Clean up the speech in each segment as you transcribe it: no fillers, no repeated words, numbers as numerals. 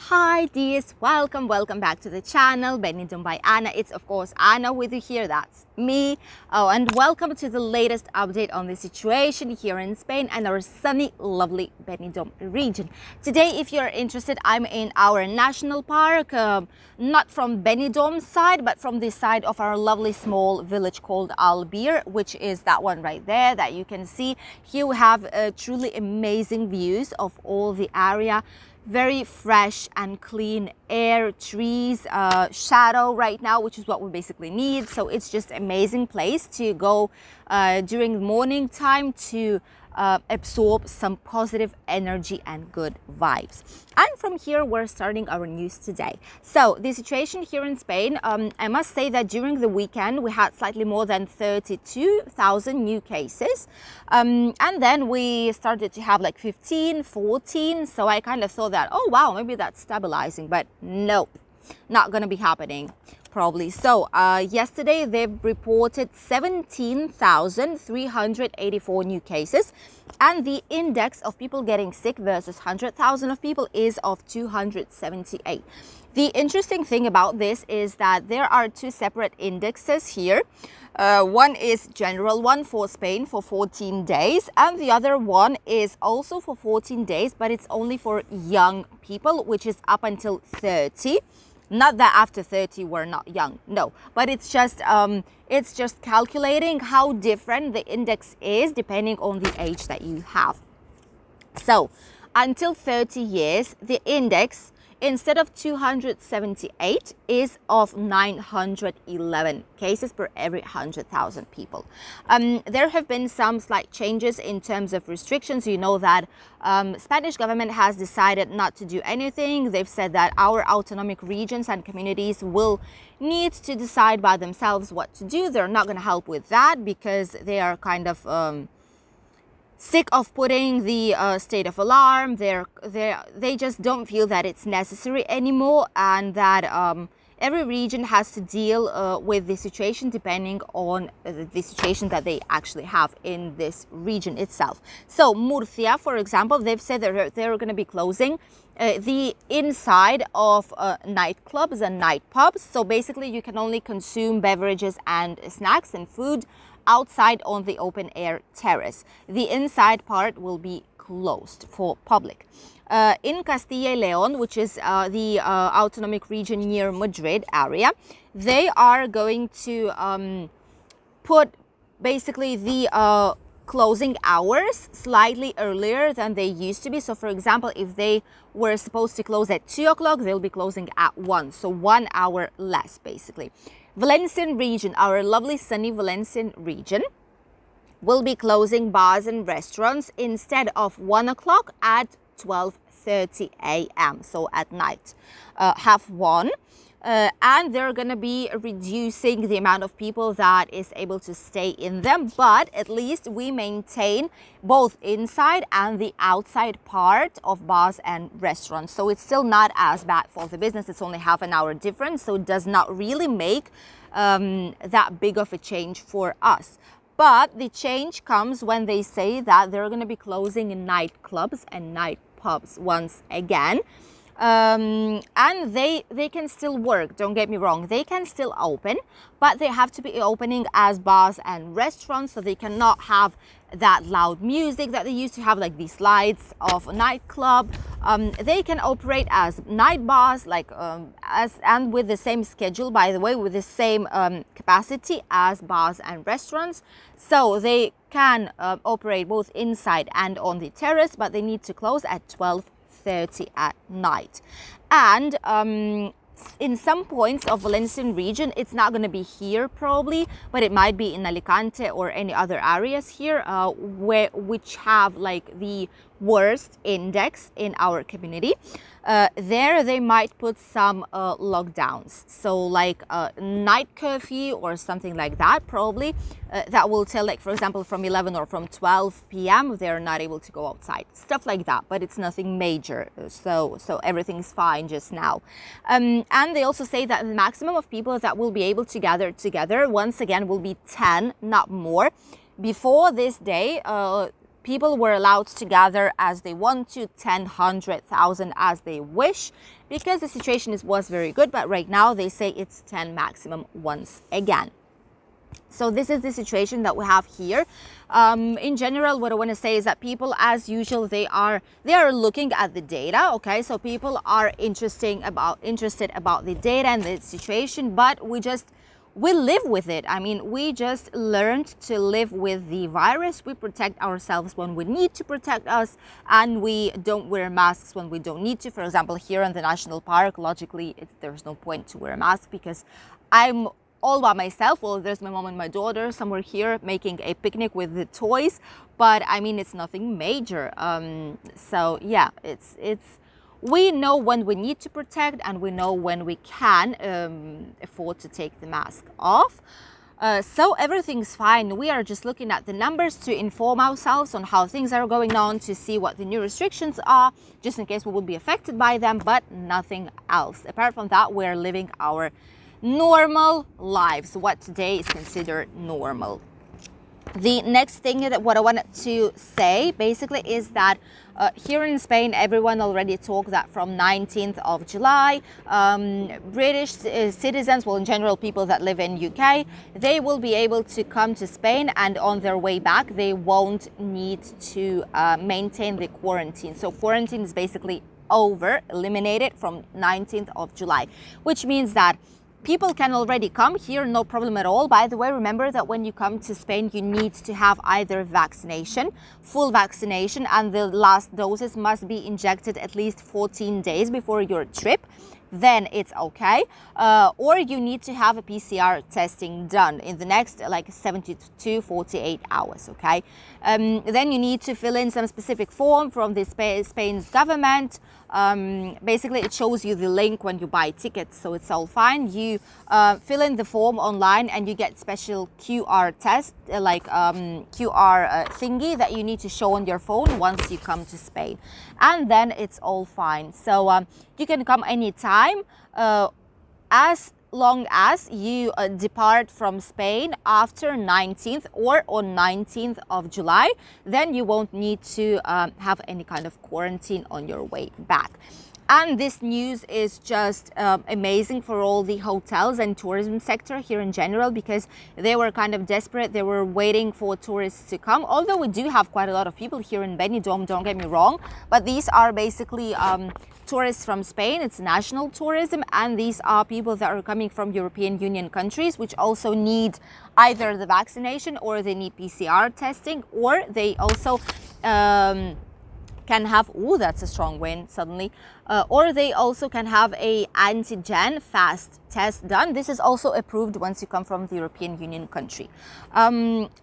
Hi dears, welcome back to the channel Benidorm by Anna. It's of course Anna with you here, that's me. And welcome to the latest update on the situation here in Spain and our sunny, lovely Benidorm region. Today, if you're interested, I'm in our national park, not from Benidorm side, but from the side of our lovely small village called Albir, which is that one right there that you can see. Here we have truly amazing views of all the area. Very fresh and clean air, trees, shadow right now, which is what we basically need. So it's just amazing place to go during the morning time to absorb some positive energy and good vibes. And from here, we're starting our news today. So the situation here in Spain, I must say that during the weekend, we had slightly more than 32,000 new cases. And then we started to have like 15, 14. So I kind of thought that, oh, wow, maybe that's stabilizing. But nope, not going to be happening. Probably. So yesterday they've reported 17,384 new cases, and the index of people getting sick versus 100,000 of people is of 278. The interesting thing about this is that there are two separate indexes here. One is general one for Spain for 14 days, and the other one is also for 14 days, but it's only for young people, which is up until 30. Not that after 30 we're not young, no, but it's just calculating how different the index is depending on the age that you have. So until 30 years, the index instead of 278 is of 911 cases per every 100,000 people. There have been some slight changes in terms of restrictions. You know that Spanish government has decided not to do anything. They've said that our autonomic regions and communities will need to decide by themselves what to do. They're not going to help with that because they are kind of sick of putting the state of alarm. They just don't feel that it's necessary anymore, and that every region has to deal with the situation depending on the situation that they actually have in this region itself. So Murcia, for example, they've said that they're going to be closing the inside of nightclubs and night pubs. So basically you can only consume beverages and snacks and food outside on the open air terrace. The inside part will be closed for public. In Castilla y León, which is the autonomic region near Madrid area, they are going to put basically the closing hours slightly earlier than they used to be. So for example, if they were supposed to close at 2 o'clock, they'll be closing at 1, so 1 hour less basically. Valencian region, our lovely sunny Valencian region, will be closing bars and restaurants instead of 1 o'clock at 12:30 a.m. so at night, 1:30. And they're going to be reducing the amount of people that is able to stay in them, but at least we maintain both inside and the outside part of bars and restaurants. So it's still not as bad for the business. It's only half an hour difference, so it does not really make that big of a change for us. But the change comes when they say that they're going to be closing nightclubs and night pubs once again. And they can still work, don't get me wrong, they can still open, but they have to be opening as bars and restaurants, so they cannot have that loud music that they used to have, like these lights of a nightclub. They can operate as night bars, like and with the same schedule, by the way, with the same capacity as bars and restaurants. So they can operate both inside and on the terrace, but they need to close at 12:30 at night. And in some points of Valencian region, it's not going to be here probably, but it might be in Alicante or any other areas here which have like the worst index in our community. There they might put some lockdowns, so like a night curfew or something like that, probably that will tell, like for example from 11 or from 12 p.m. they're not able to go outside, stuff like that, but it's nothing major, so everything's fine just now. And they also say that the maximum of people that will be able to gather together once again will be 10, not more. Before this day, people were allowed to gather as they want to, 10, 100,000 as they wish, because the situation was very good. But right now they say it's 10 maximum once again. So this is the situation that we have here. In general, what I want to say is that people, as usual, they are looking at the data. Okay, so people are interested about the data and the situation, but we live with it. I mean, we just learned to live with the virus. We protect ourselves when we need to protect us, and we don't wear masks when we don't need to. For example, here in the national park, logically, there's no point to wear a mask because I'm all by myself. Well, there's my mom and my daughter somewhere here making a picnic with the toys, but I mean, it's nothing major. So yeah, we know when we need to protect, and we know when we can afford to take the mask off. So everything's fine. We are just looking at the numbers to inform ourselves on how things are going on, to see what the new restrictions are, just in case we will be affected by them, but nothing else. Apart from that, we're living our normal lives, what today is considered normal. The next thing that what I wanted to say basically is that here in Spain, everyone already talked that from 19th of July, British citizens, well, in general, people that live in UK, they will be able to come to Spain, and on their way back, they won't need to maintain the quarantine. So quarantine is basically over, eliminated from 19th of July, which means that people can already come here, no problem at all. By the way, remember that when you come to Spain, you need to have either vaccination, full vaccination, and the last doses must be injected at least 14 days before your trip. Then it's okay. Or you need to have a PCR testing done in the next like 72, 48 hours, okay? Then you need to fill in some specific form from the Spain's government. Basically, it shows you the link when you buy tickets, so it's all fine. You fill in the form online, and you get special QR test, QR thingy that you need to show on your phone once you come to Spain, and then it's all fine. So you can come anytime, as long as you depart from Spain after 19th or on 19th of July, then you won't need to have any kind of quarantine on your way back. And this news is just amazing for all the hotels and tourism sector here in general, because they were kind of desperate. They were waiting for tourists to come. Although we do have quite a lot of people here in Benidorm, don't get me wrong, but these are basically tourists from Spain. It's national tourism, and these are people that are coming from European Union countries, which also need either the vaccination, or they need PCR testing, or they also can have, ooh, that's a strong wind suddenly, or they also can have a antigen fast test done. This is also approved once you come from the European Union country.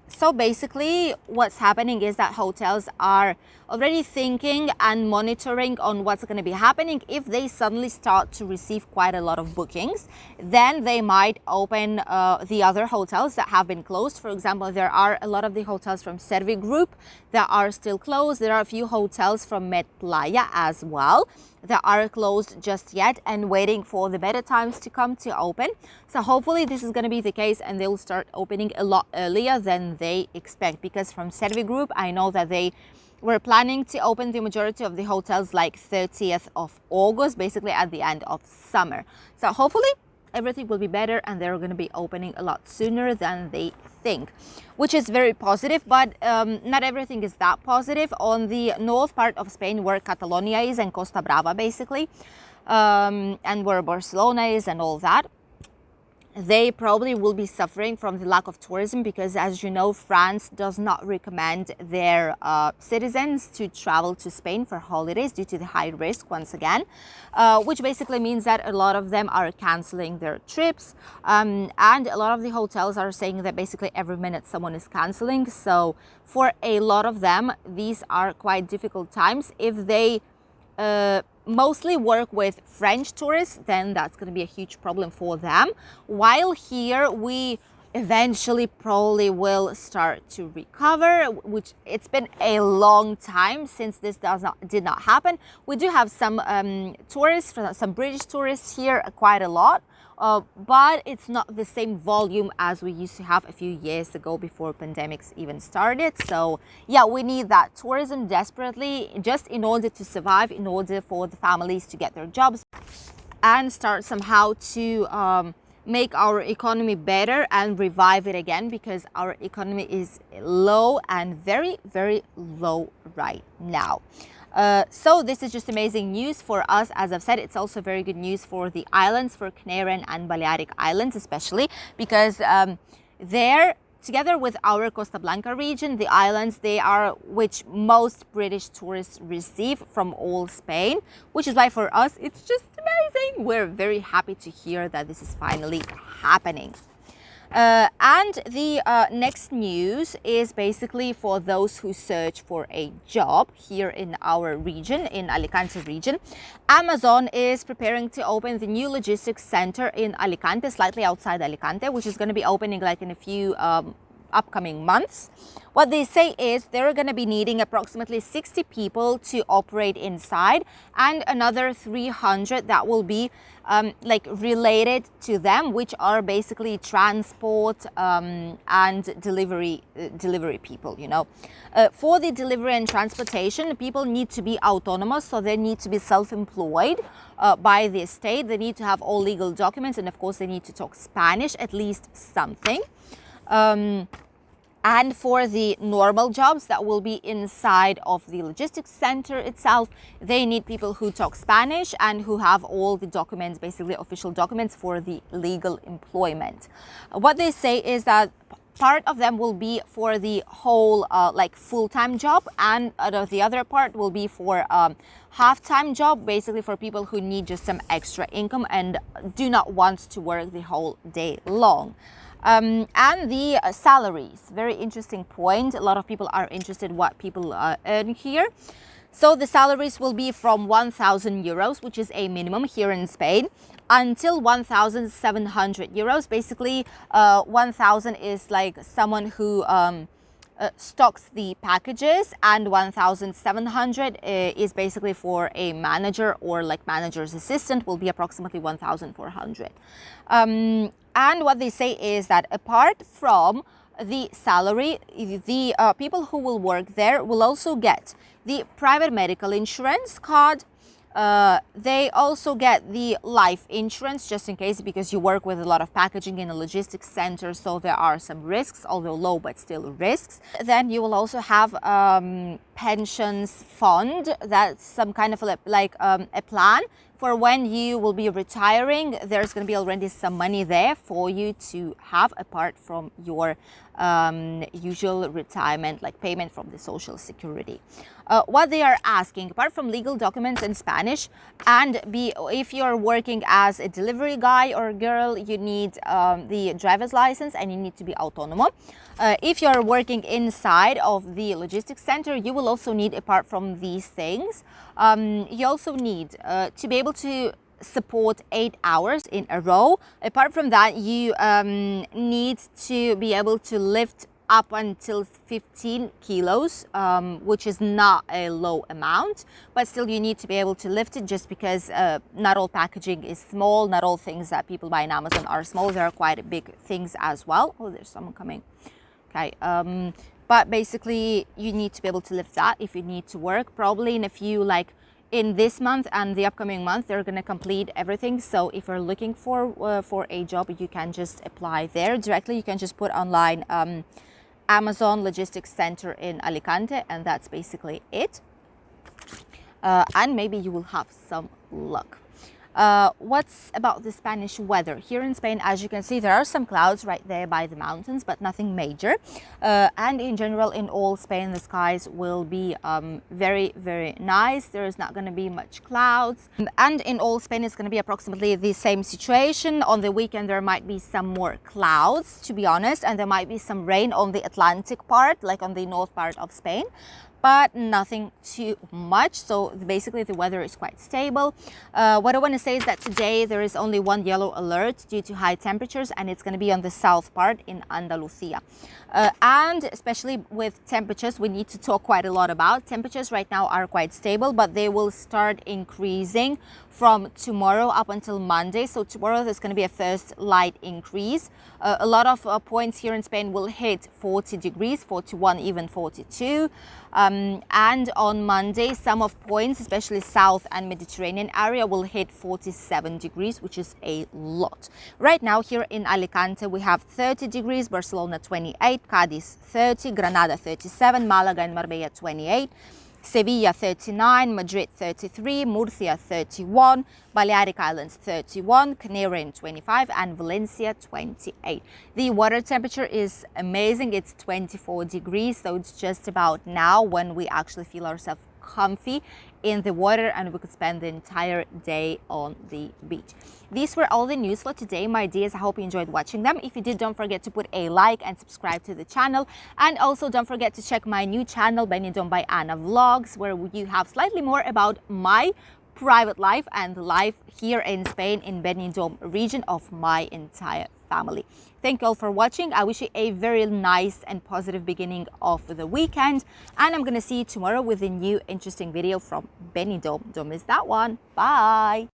So basically what's happening is that hotels are already thinking and monitoring on what's going to be happening. If they suddenly start to receive quite a lot of bookings, then they might open the other hotels that have been closed. For example, there are a lot of the hotels from Servi Group that are still closed. There are a few hotels from Med Playa as well that are closed just yet and waiting for the better times to come to open. So hopefully this is going to be the case, and they'll start opening a lot earlier than they expect, because from Servi Group, I know that they were planning to open the majority of the hotels like 30th of August, basically at the end of summer. So hopefully everything will be better, and they're going to be opening a lot sooner than they think, which is very positive. But not everything is that positive. On the north part of Spain, where Catalonia is and Costa Brava basically, and where Barcelona is and all that, they probably will be suffering from the lack of tourism, because, as you know, France does not recommend their citizens to travel to Spain for holidays due to the high risk once again, which basically means that a lot of them are canceling their trips, and a lot of the hotels are saying that basically every minute someone is canceling. So for a lot of them, these are quite difficult times. If they mostly work with French tourists, then that's going to be a huge problem for them. While here we eventually probably will start to recover, which it's been a long time since this did not happen. We do have some tourists, some British tourists here, quite a lot. But it's not the same volume as we used to have a few years ago before pandemics even started. So yeah, we need that tourism desperately, just in order to survive, in order for the families to get their jobs and start somehow to make our economy better and revive it again, because our economy is low and very, very low right now. So this is just amazing news for us. As I've said, it's also very good news for the islands, for Canarian and Balearic Islands especially, because they're together with our Costa Blanca region, the islands, they are which most British tourists receive from all Spain, which is why for us it's just amazing. We're very happy to hear that this is finally happening. And the next news is basically for those who search for a job here in our region, in Alicante region. Amazon is preparing to open the new logistics center in Alicante, slightly outside Alicante, which is going to be opening like in a few upcoming months. What they say is they're going to be needing approximately 60 people to operate inside, and another 300 that will be like related to them, which are basically transport and delivery people, you know. For the delivery and transportation, people need to be autonomous, so they need to be self-employed by the state. They need to have all legal documents, and of course they need to talk Spanish, at least something. And for the normal jobs that will be inside of the logistics center itself, they need people who talk Spanish and who have all the documents, basically official documents for the legal employment. What they say is that part of them will be for the whole like full-time job, and the other part will be for half-time job, basically for people who need just some extra income and do not want to work the whole day long. And the salaries, very interesting point. A lot of people are interested what people earn here. So the salaries will be from 1,000 euros, which is a minimum here in Spain, until 1,700 euros. Basically, 1,000 is like someone who stocks the packages, and 1,700 is basically for a manager or like manager's assistant, will be approximately 1,400. And what they say is that apart from the salary, the people who will work there will also get the private medical insurance card. They also get the life insurance, just in case, because you work with a lot of packaging in a logistics center, so there are some risks, although low, but still risks. Then you will also have pensions fund. That's some kind of like a plan for when you will be retiring. There's going to be already some money there for you to have apart from your usual retirement, like payment from the Social Security. What they are asking, apart from legal documents in Spanish, and if you're working as a delivery guy or girl, you need the driver's license and you need to be autonomous. If you're working inside of the logistics center, you will also need, apart from these things, you also need to be able to support 8 hours in a row. Apart from that, you need to be able to lift up until 15 kilos, which is not a low amount, but still you need to be able to lift it, just because not all packaging is small, not all things that people buy on Amazon are small. There are quite big things as well. Oh, there's someone coming. Okay, but basically you need to be able to lift that if you need to work. Probably in a few, like in this month and the upcoming month, they're going to complete everything. So if you're looking for a job, you can just apply there directly. You can just put online Amazon Logistics Center in Alicante, and that's basically it. And maybe you will have some luck. What's about the Spanish weather? Here in Spain, as you can see, there are some clouds right there by the mountains, but nothing major. And in general, in all Spain, the skies will be very, very nice. There is not going to be much clouds. And in all Spain, it's going to be approximately the same situation. On the weekend, there might be some more clouds, to be honest, and there might be some rain on the Atlantic part, like on the north part of Spain. but nothing too much. So basically the weather is quite stable. What I want to say is that today there is only one yellow alert due to high temperatures, and it's going to be on the south part in Andalusia. And especially with temperatures, we need to talk quite a lot about. Temperatures right now are quite stable, but they will start increasing from tomorrow up until Monday. So tomorrow there's going to be a first light increase. A lot of points here in Spain will hit 40 degrees, 41, even 42. And on Monday, some of points, especially south and Mediterranean area, will hit 47 degrees, which is a lot. Right now here in Alicante, we have 30 degrees, Barcelona 28, Cadiz 30, Granada 37, Malaga and Marbella 28, Sevilla 39, Madrid 33, Murcia 31, Balearic Islands 31, Canary 25, and Valencia 28. The water temperature is amazing. It's 24 degrees, so it's just about now when we actually feel ourselves comfy in the water and we could spend the entire day on the beach. These were all the news for today, my dears. I hope you enjoyed watching them. If you did, don't forget to put a like and subscribe to the channel. And also don't forget to check my new channel, Benidorm by Anna Vlogs, where you have slightly more about my private life and life here in Spain, in Benidorm region, of my entire family. Thank you all for watching. I wish you a very nice and positive beginning of the weekend, and I'm gonna see you tomorrow with a new interesting video from Benidorm. Don't miss that one. Bye.